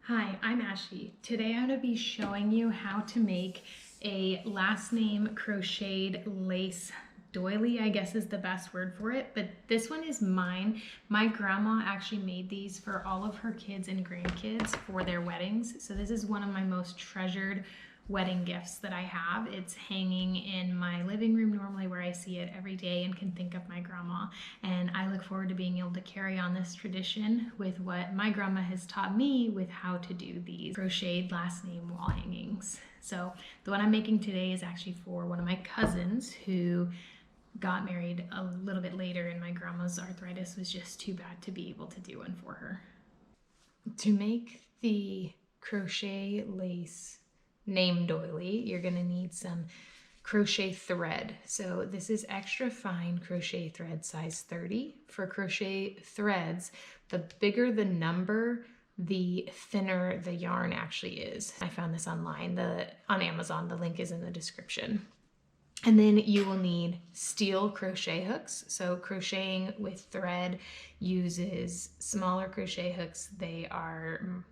Hi, I'm Ashley. Today I'm going to be showing you how to make a last name crocheted lace doily, I guess is the best word for it, but this one is mine. My grandma actually made these for all of her kids and grandkids for their weddings. So this is one of my most treasured wedding gifts that I have. It's hanging in my living room normally where I see it every day and can think of my grandma. And I look forward to being able to carry on this tradition with what my grandma has taught me with how to do these crocheted last name wall hangings. So the one I'm making today is actually for one of my cousins who got married a little bit later and my grandma's arthritis was just too bad to be able to do one for her. To make the crochet lace name doily, you're going to need some crochet thread. So this is extra fine crochet thread, size 30. For crochet threads, the bigger the number, the thinner the yarn actually is. I found this online, on Amazon. The link is in the description. And then you will need steel crochet hooks. So crocheting with thread uses smaller crochet hooks. They are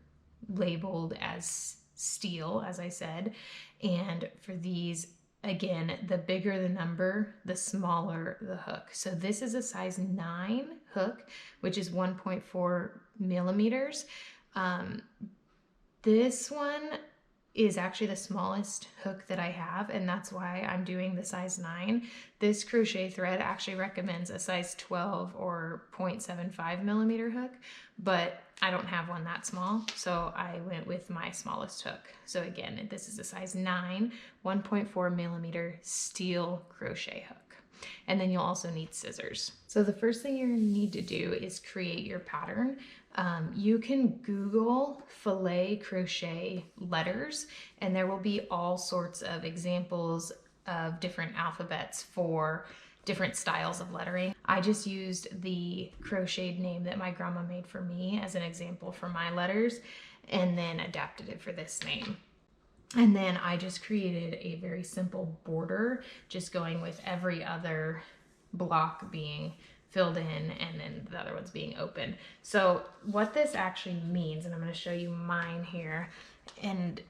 labeled as steel, as I said. And for these, again, the bigger the number, the smaller the hook. So this is a size 9 hook, which is 1.4 millimeters. This one is actually the smallest hook that I have, and that's why I'm doing the size 9. This crochet thread actually recommends a size 12 or 0.75 millimeter hook, but I don't have one that small, so I went with my smallest hook. So again, this is a size 9, 1.4 millimeter steel crochet hook. And then you'll also need scissors. So the first thing you're gonna need to do is create your pattern. You can Google Filet crochet letters, and there will be all sorts of examples of different alphabets for different styles of lettering. I just used the crocheted name that my grandma made for me as an example for my letters, and then adapted it for this name. And then I just created a very simple border, just going with every other block being filled in and then the other ones being open. So what this actually means, and I'm going to show you mine here, and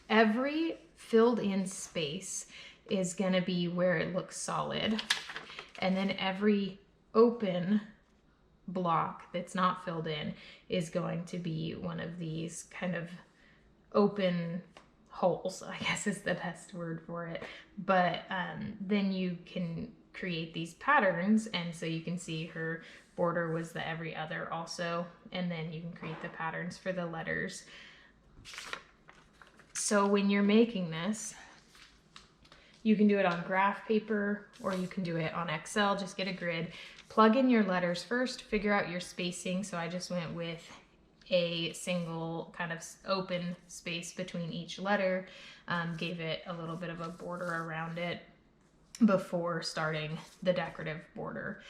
every filled in space is going to be where it looks solid, and then every open block that's not filled in is going to be one of these kind of open holes, I guess is the best word for it. But then you can create these patterns, and so you can see her border was the every other also, and then you can create the patterns for the letters. So when you're making this, you can do it on graph paper or you can do it on Excel. Just get a grid, plug in your letters first, figure out your spacing. So I just went with a single kind of open space between each letter, gave it a little bit of a border around it before starting the decorative border.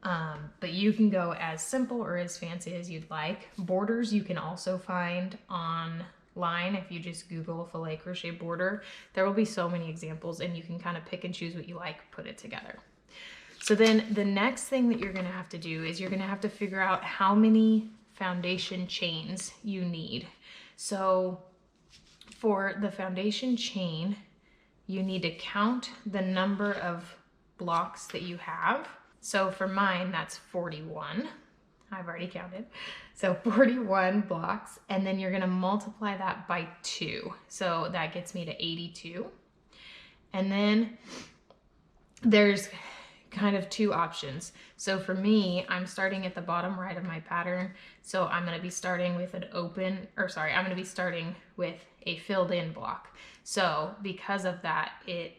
But you can go as simple or as fancy as you'd like. Borders you can also find online. If you just Google Filet crochet border, there will be so many examples, and you can kind of pick and choose what you like, put it together. So then the next thing that you're going to have to do is you're going to have to figure out how many foundation chains you need. So for the foundation chain, you need to count the number of blocks that you have. So for mine, that's 41. I've already counted. So 41 blocks, and then you're going to multiply that by 2. So that gets me to 82. And then there's kind of 2 options. So for me, I'm starting at the bottom right of my pattern. So I'm going to be starting with I'm going to be starting with a filled in block. So because of that, it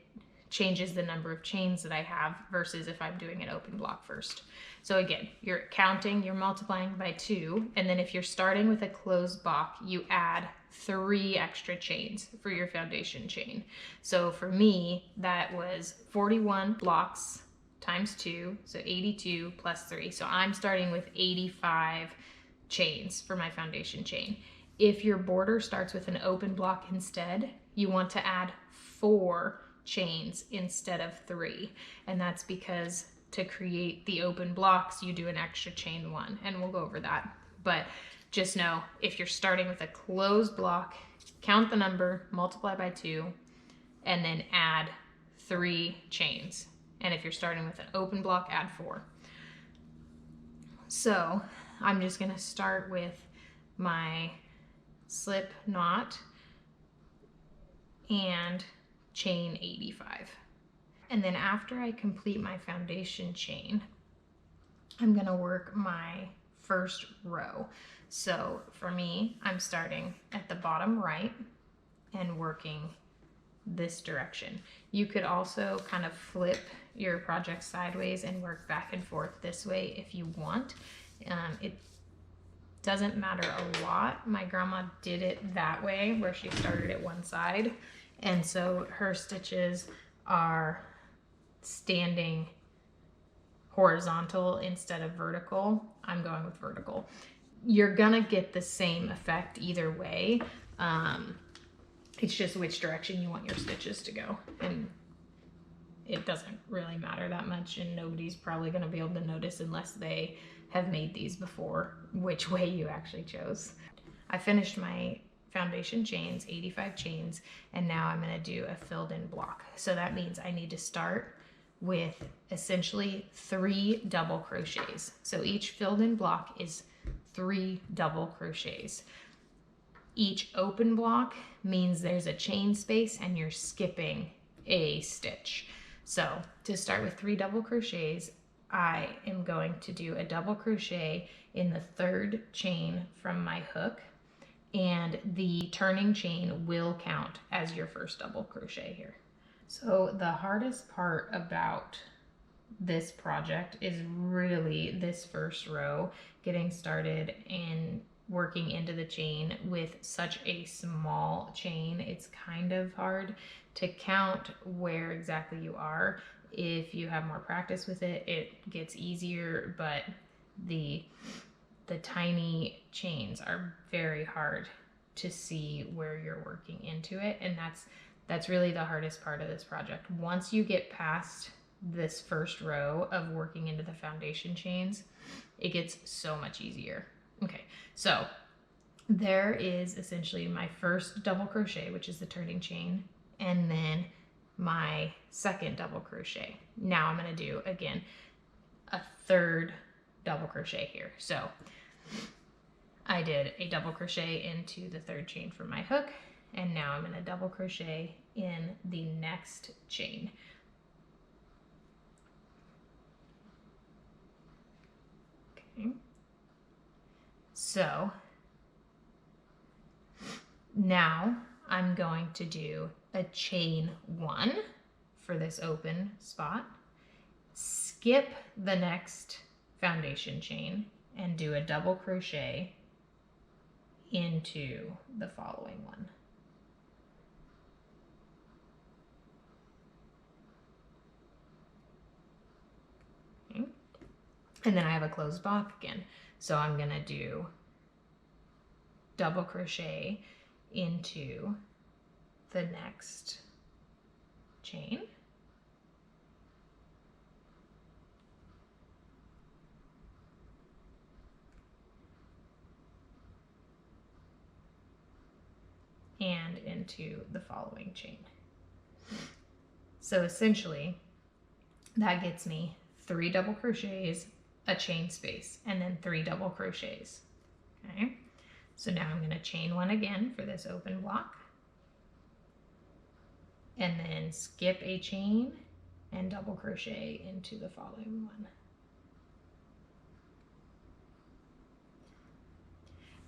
changes the number of chains that I have versus if I'm doing an open block first. So again, you're counting, you're multiplying by 2, and then if you're starting with a closed block, you add 3 extra chains for your foundation chain. So for me, that was 41 blocks times 2, so 82 plus 3. So I'm starting with 85 chains for my foundation chain. If your border starts with an open block instead, you want to add 4 chains instead of 3, and that's because to create the open blocks you do an extra chain 1, and we'll go over that. But just know if you're starting with a closed block, count the number, multiply by 2, and then add 3 chains. And if you're starting with an open block, add 4. So I'm just gonna start with my slip knot and chain 85. And then after I complete my foundation chain, I'm gonna work my first row. So for me, I'm starting at the bottom right and working this direction. You could also kind of flip your project sideways and work back and forth this way if you want. It doesn't matter a lot. My grandma did it that way, where she started at one side, and so her stitches are standing horizontal instead of vertical. I'm going with vertical. You're gonna get the same effect either way. It's just which direction you want your stitches to go, and it doesn't really matter that much, and nobody's probably going to be able to notice unless they have made these before which way you actually chose. I finished my foundation chains, 85 chains, and now I'm going to do a filled in block. So that means I need to start with essentially 3 double crochets. So each filled in block is 3 double crochets. Each open block means there's a chain space and you're skipping a stitch. So to start with 3 double crochets, I am going to do a double crochet in the 3rd chain from my hook, and the turning chain will count as your first double crochet here. So the hardest part about this project is really this first row, getting started and working into the chain with such a small chain. It's kind of hard to count where exactly you are. If you have more practice with it, it gets easier, but the tiny chains are very hard to see where you're working into it, and that's really the hardest part of this project. Once you get past this first row of working into the foundation chains, it gets so much easier. Okay, so there is essentially my first double crochet, which is the turning chain, and then my second double crochet. Now I'm going to do, again, a 3rd double crochet here. So I did a double crochet into the 3rd chain from my hook, and now I'm going to double crochet in the next chain. Okay. So now I'm going to do a chain 1 for this open spot, skip the next foundation chain, and do a double crochet into the following one. Okay. And then I have a closed block again. So I'm going to do double crochet into the next chain. And into the following chain. So essentially that gets me 3 double crochets, a chain space, and then 3 double crochets. Okay, so now I'm going to chain 1 again for this open block, and then skip a chain and double crochet into the following one.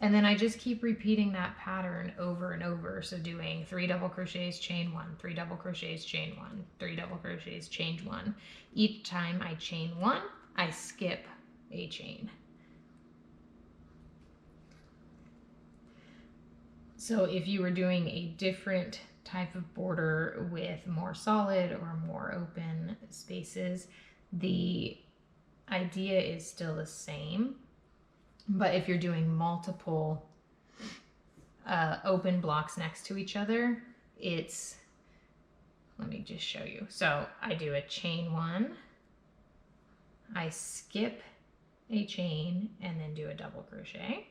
And then I just keep repeating that pattern over and over. So doing 3 double crochets, chain 1, 3 double crochets, chain 1, 3 double crochets, chain 1. Each time I chain 1, I skip a chain. So if you were doing a different type of border with more solid or more open spaces, the idea is still the same. But if you're doing multiple open blocks next to each other, it's, let me just show you. So I do a chain 1, I skip a chain and then do a double crochet.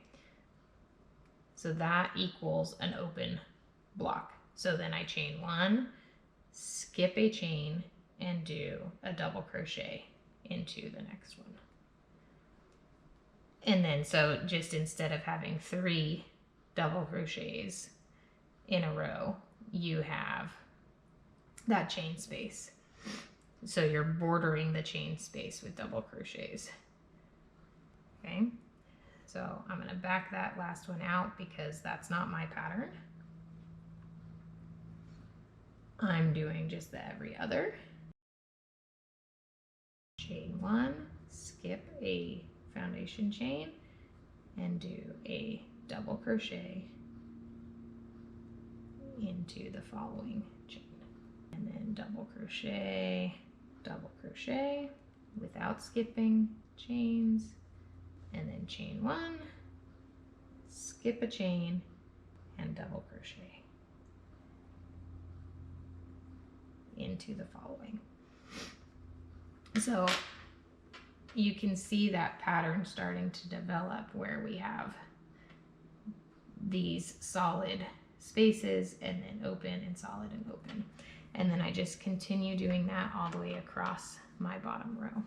So that equals an open block. So then I chain 1, skip a chain, and do a double crochet into the next one. And then so just instead of having 3 double crochets in a row, you have that chain space. So you're bordering the chain space with double crochets. Okay, so I'm going to back that last one out because that's not my pattern. I'm doing just the every other. Chain 1, skip a foundation chain, and do a double crochet into the following chain. And then double crochet without skipping chains, and then chain 1, skip a chain, and double crochet into the following. So you can see that pattern starting to develop where we have these solid spaces and then open and solid and open. And then I just continue doing that all the way across my bottom row.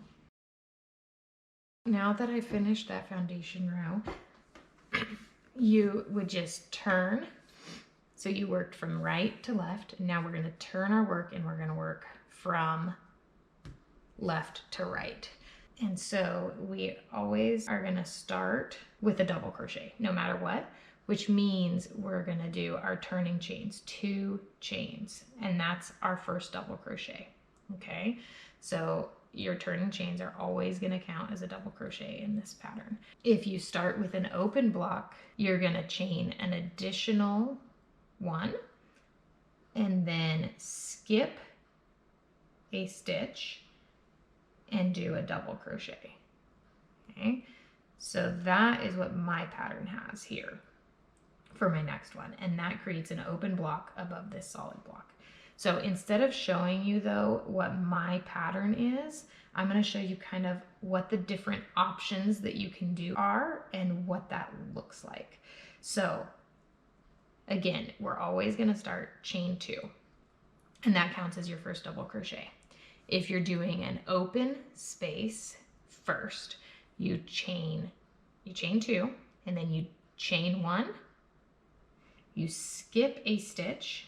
Now that I finished that foundation row, you would just turn. So you worked from right to left. Now we're going to turn our work and we're going to work from left to right. And so we always are going to start with a double crochet no matter what, which means we're going to do our turning chains, 2 chains, and that's our first double crochet. Okay, so your turning chains are always going to count as a double crochet in this pattern. If you start with an open block, you're going to chain an additional 1 and then skip a stitch and do a double crochet. Okay, so that is what my pattern has here for my next one, and that creates an open block above this solid block. So instead of showing you though what my pattern is, I'm going to show you kind of what the different options that you can do are and what that looks like. So again, we're always going to start chain 2, and that counts as your first double crochet. If you're doing an open space first, you chain 2, and then you chain 1, you skip a stitch,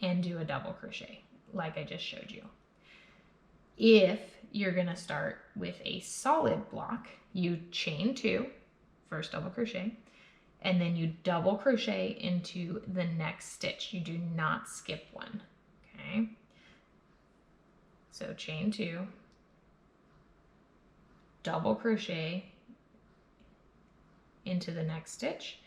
and do a double crochet like I just showed you. If you're gonna start with a solid block, you chain 2, first double crochet, and then you double crochet into the next stitch. You do not skip one, okay? So chain 2, double crochet into the next stitch,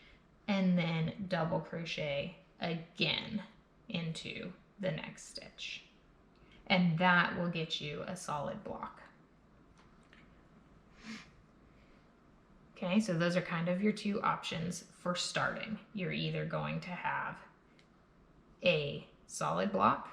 and then double crochet again into the next stitch. And that will get you a solid block. Okay, so those are kind of your 2 options for starting. You're either going to have a solid block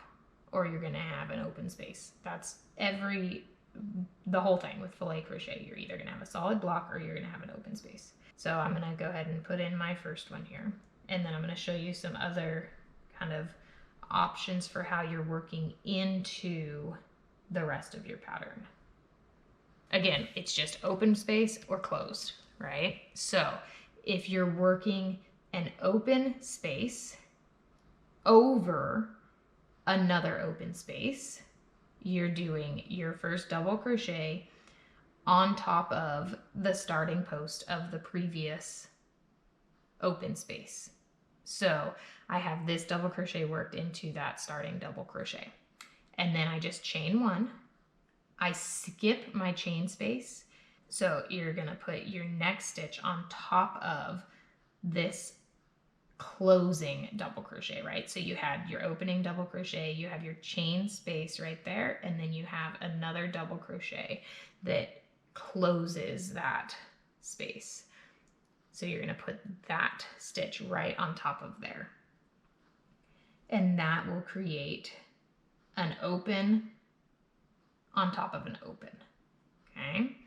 or you're going to have an open space. That's the whole thing with filet crochet. You're either going to have a solid block or you're going to have an open space. So I'm going to go ahead and put in my first one here, and then I'm going to show you some other kind of options for how you're working into the rest of your pattern. Again, it's just open space or closed, right? So if you're working an open space over another open space, you're doing your first double crochet on top of the starting post of the previous open space. So I have this double crochet worked into that starting double crochet, and then I just chain 1, I skip my chain space. So you're gonna put your next stitch on top of this closing double crochet, right? So you had your opening double crochet, you have your chain space right there, and then you have another double crochet that closes that space. So you're going to put that stitch right on top of there, and that will create an open on top of an open. Okay,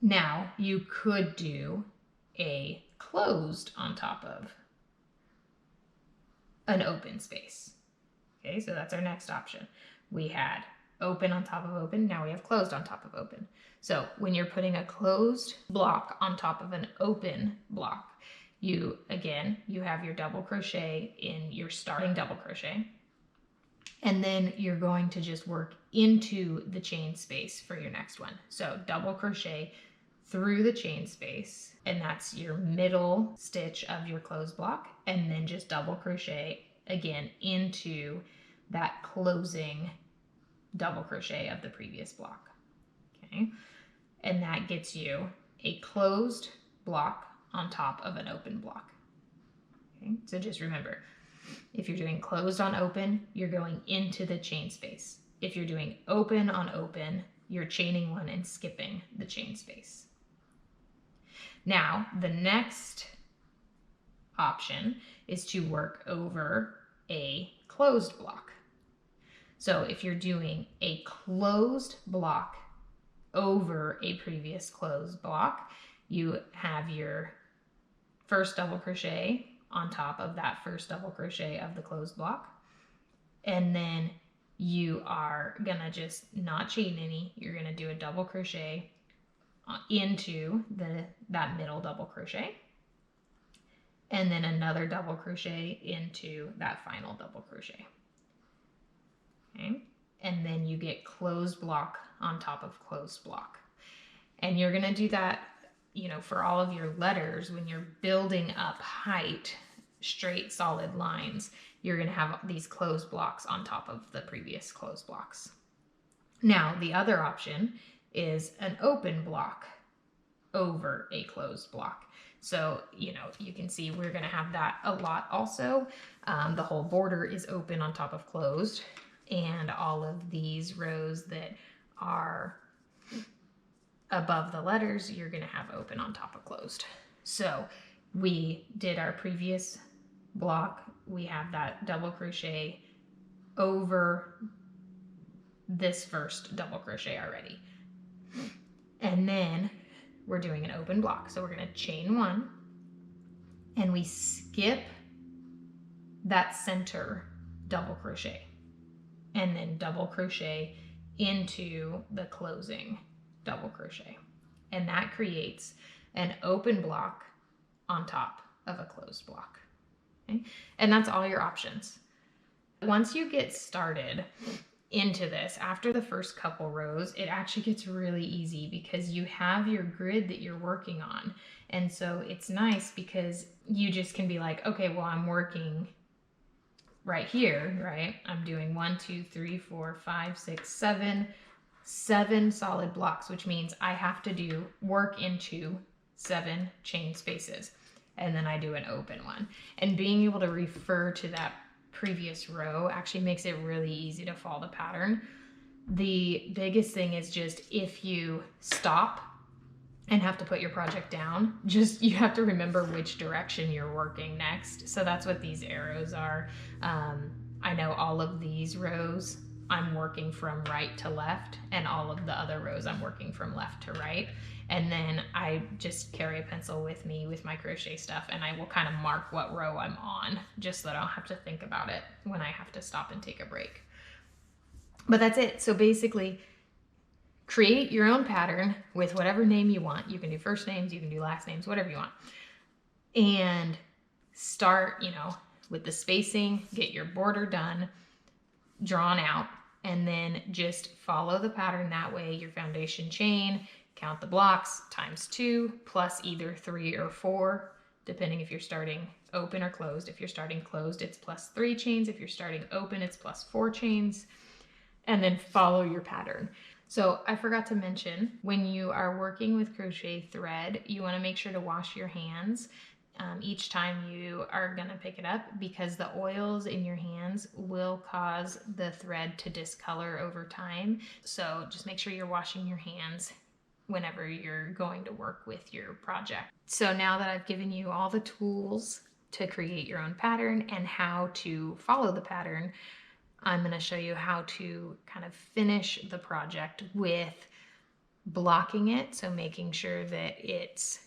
now you could do a closed on top of an open space. Okay, so that's our next option. We had open on top of open, now we have closed on top of open. So when you're putting a closed block on top of an open block, you have your double crochet in your starting double crochet, and then you're going to just work into the chain space for your next one. So double crochet through the chain space, and that's your middle stitch of your closed block, and then just double crochet again into that closing double crochet of the previous block. Okay, and that gets you a closed block on top of an open block. Okay, so just remember, if you're doing closed on open, you're going into the chain space. If you're doing open on open, you're chaining one and skipping the chain space. Now, the next option is to work over a closed block. So if you're doing a closed block over a previous closed block, you have your first double crochet on top of that first double crochet of the closed block, and then you are gonna just not chain any. You're gonna do a double crochet into that middle double crochet, and then another double crochet into that final double crochet. Okay, and then you get closed block on top of closed block, and you're gonna do that, you know, for all of your letters. When you're building up height, straight solid lines, you're going to have these closed blocks on top of the previous closed blocks. Now, the other option is an open block over a closed block. So, you know, you can see we're going to have that a lot also. The whole border is open on top of closed, and all of these rows that are above the letters, you're going to have open on top of closed. So we did our previous block, we have that double crochet over this first double crochet already, and then we're doing an open block. So we're going to chain one, and we skip that center double crochet, and then double crochet into the closing double crochet, and that creates an open block on top of a closed block. Okay? And that's all your options. Once you get started into this, after the first couple rows, it actually gets really easy because you have your grid that you're working on. And so it's nice because you just can be like, okay, well, I'm working right here, right? I'm doing 1, 2, 3, 4, 5, 6, 7 solid blocks, which means I have to do work into 7 chain spaces, and then I do an open one. And being able to refer to that previous row actually makes it really easy to follow the pattern. The biggest thing is just if you stop and have to put your project down, just you have to remember which direction you're working next. So that's what these arrows are. I know all of these rows I'm working from right to left, and all of the other rows I'm working from left to right. And then I just carry a pencil with me with my crochet stuff, and I will kind of mark what row I'm on, just so that I don't have to think about it when I have to stop and take a break. But that's it. So basically, create your own pattern with whatever name you want. You can do first names, you can do last names, whatever you want. And start, you know, with the spacing, get your border done, drawn out, and then just follow the pattern that way. Your foundation chain, count the blocks times 2 plus either 3 or 4, depending if you're starting open or closed. If you're starting closed, it's plus 3 chains. If you're starting open, it's plus 4 chains, and then follow your pattern. So I forgot to mention, when you are working with crochet thread, you want to make sure to wash your hands each time you are going to pick it up, because the oils in your hands will cause the thread to discolor over time. So just make sure you're washing your hands whenever you're going to work with your project. So now that I've given you all the tools to create your own pattern and how to follow the pattern, I'm going to show you how to kind of finish the project with blocking it. So making sure that it's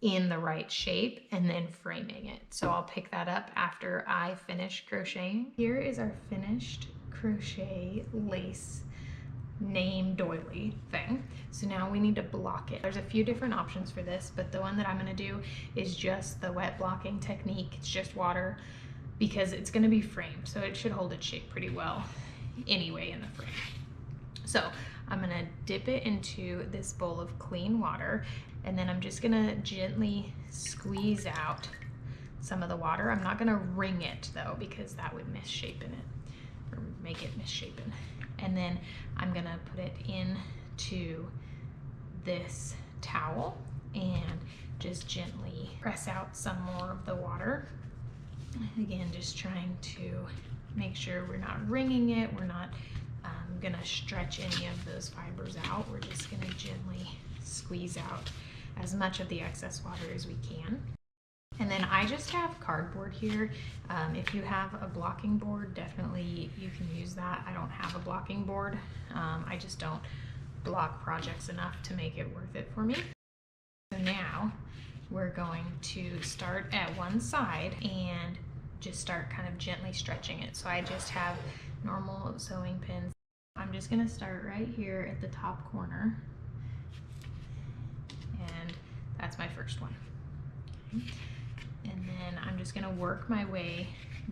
in the right shape and then framing it. So I'll pick that up after I finish crocheting. Here is our finished crochet lace name doily thing. So now we need to block it. There's a few different options for this, but the one that I'm gonna do is just the wet blocking technique. It's just water because it's gonna be framed, so it should hold its shape pretty well anyway in the frame. So I'm gonna dip it into this bowl of clean water, and then I'm just gonna gently squeeze out some of the water. I'm not gonna wring it though, because that would misshapen it, or make it misshapen. And then I'm gonna put it into this towel and just gently press out some more of the water. Again, just trying to make sure we're not wringing it, we're not gonna stretch any of those fibers out. We're just gonna gently squeeze out as much of the excess water as we can. And then I just have cardboard here. If you have a blocking board, definitely you can use that. I don't have a blocking board. I just don't block projects enough to make it worth it for me. So now we're going to start at one side and just start kind of gently stretching it. So I just have normal sewing pins. I'm just gonna start right here at the top corner, and that's my first one. Okay. And then I'm just gonna work my way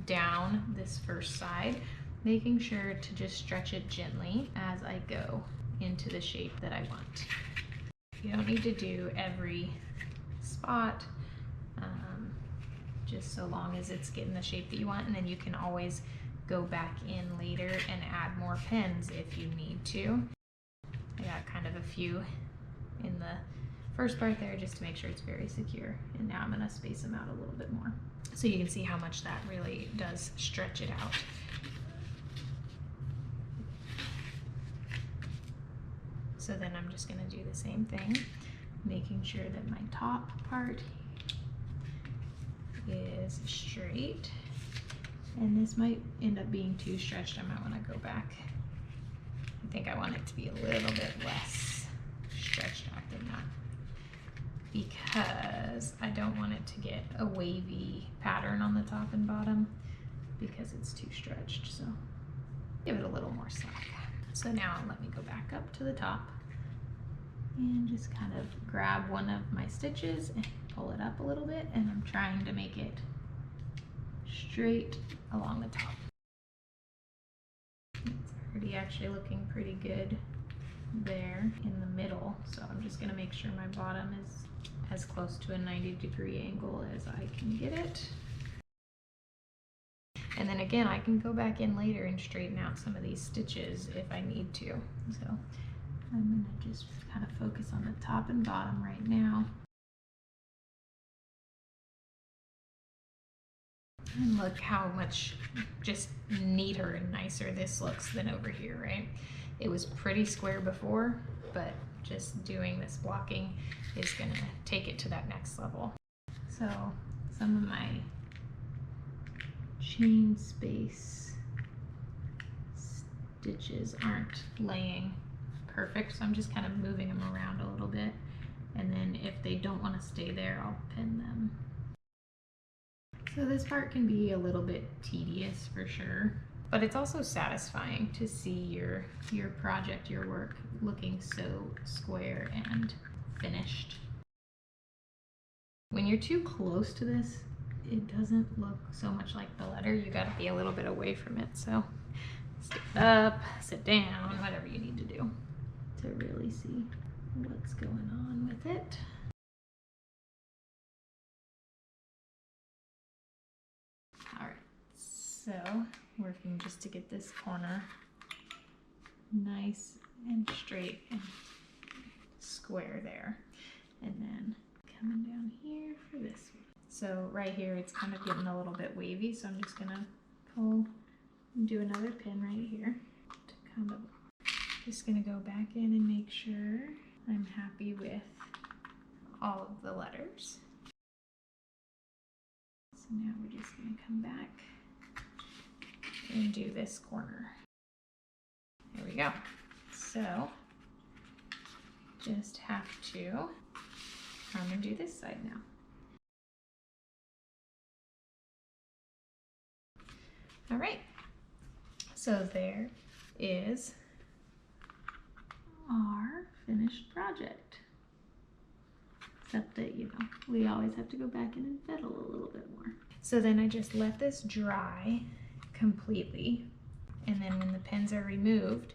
down this first side, making sure to just stretch it gently as I go into the shape that I want. You don't need to do every spot, just so long as it's getting the shape that you want, and then you can always go back in later and add more pins if you need to. I got kind of a few in the first part there just to make sure it's very secure, and now I'm going to space them out a little bit more so you can see how much that really does stretch it out. So then I'm just going to do the same thing, making sure that my top part is straight. And this might end up being too stretched. I might want to go back. I think I want it to be a little bit less stretched out than that, because I don't want it to get a wavy pattern on the top and bottom because it's too stretched. So give it a little more slack. So now let me go back up to the top and just kind of grab one of my stitches and pull it up a little bit, and I'm trying to make it straight along the top. It's already actually looking pretty good there in the middle, so I'm just going to make sure my bottom is as close to a 90-degree angle as I can get it. And then again, I can go back in later and straighten out some of these stitches if I need to. So I'm going to just kind of focus on the top and bottom right now. And look how much just neater and nicer this looks than over here, right? It was pretty square before, but just doing this blocking is gonna take it to that next level. So some of my chain space stitches aren't laying perfect, so I'm just kind of moving them around a little bit. And then if they don't want to stay there, I'll pin them. So this part can be a little bit tedious for sure, but it's also satisfying to see your project, your work looking so square and finished. When you're too close to this, it doesn't look so much like the letter. You got to be a little bit away from it. So stand up, sit down, whatever you need to do to really see what's going on with it. All right, so working just to get this corner nice and straight and square there, and then coming down here for this one. So right here it's kind of getting a little bit wavy, so I'm just gonna pull and do another pin right here to kind of, just gonna go back in and make sure I'm happy with all of the letters. So now we're just going to come back and do this corner. There we go. So just have to I'm gonna do this side now. All right, so there is our finished project. Except that, you know, we always have to go back in and fiddle a little bit more. So then I just let this dry completely. And then when the pins are removed,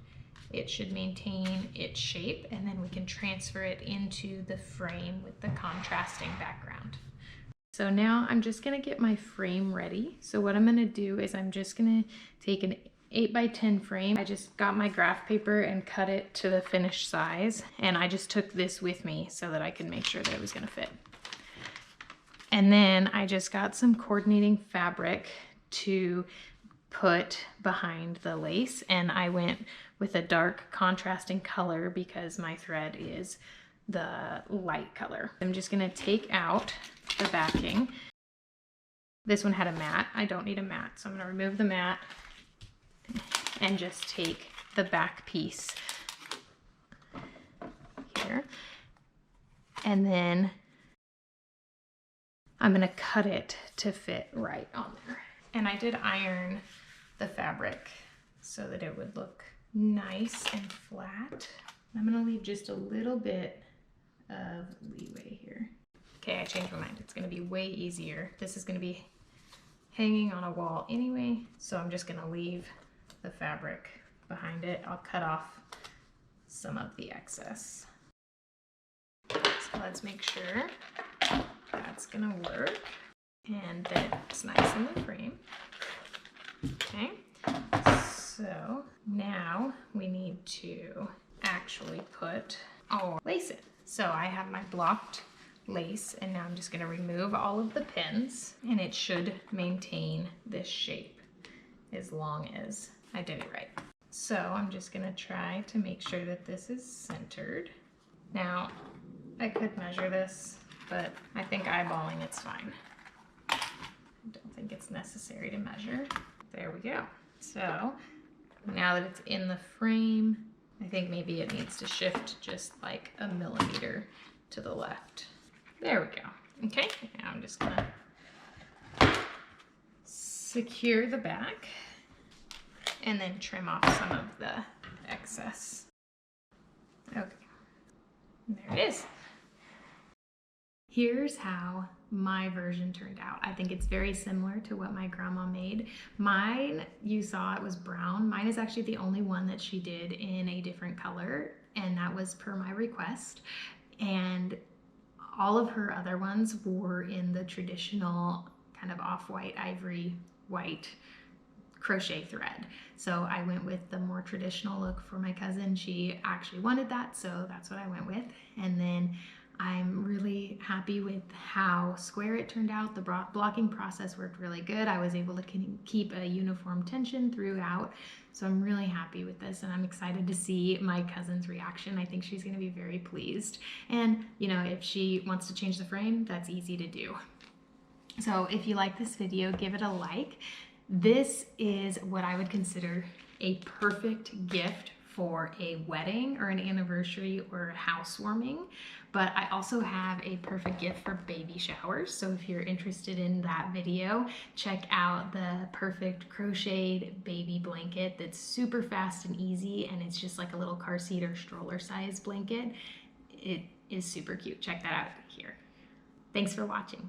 it should maintain its shape, and then we can transfer it into the frame with the contrasting background. So now I'm just gonna get my frame ready. So what I'm gonna do is I'm just gonna take an 8x10 frame. I just got my graph paper and cut it to the finished size, and I just took this with me so that I could make sure that it was gonna fit. And then I just got some coordinating fabric to put behind the lace, and I went with a dark contrasting color because my thread is the light color. I'm just gonna take out the backing. This one had a mat. I don't need a mat, so I'm gonna remove the mat and just take the back piece here. And then I'm gonna cut it to fit right on there. And I did iron the fabric so that it would look nice and flat. I'm gonna leave just a little bit of leeway here. Okay, I changed my mind. It's gonna be way easier. This is gonna be hanging on a wall anyway, so I'm just gonna leave the fabric behind it. I'll cut off some of the excess. So let's make sure that's gonna work and that it's nice in the frame. Okay, so now we need to actually put our lace in. So I have my blocked lace, and now I'm just gonna remove all of the pins, and it should maintain this shape as long as I did it right. So I'm just gonna try to make sure that this is centered. Now, I could measure this, but I think eyeballing it's fine. I don't think it's necessary to measure. There we go. So now that it's in the frame, I think maybe it needs to shift just like a millimeter to the left. There we go. Okay, now I'm just gonna secure the back and then trim off some of the excess. Okay, there it is. Here's how my version turned out. I think it's very similar to what my grandma made. Mine, you saw it was brown. Mine is actually the only one that she did in a different color, and that was per my request. And all of her other ones were in the traditional kind of off-white, ivory white crochet thread. So I went with the more traditional look for my cousin. She actually wanted that, so that's what I went with. And then I'm really happy with how square it turned out. The blocking process worked really good. I was able to keep a uniform tension throughout. So I'm really happy with this, and I'm excited to see my cousin's reaction. I think she's gonna be very pleased. And you know, if she wants to change the frame, that's easy to do. So if you like this video, give it a like. This is what I would consider a perfect gift for a wedding or an anniversary or a housewarming, but I also have a perfect gift for baby showers. So if you're interested in that video, check out the perfect crocheted baby blanket that's super fast and easy, and it's just like a little car seat or stroller size blanket. It is super cute. Check that out here. Thanks for watching.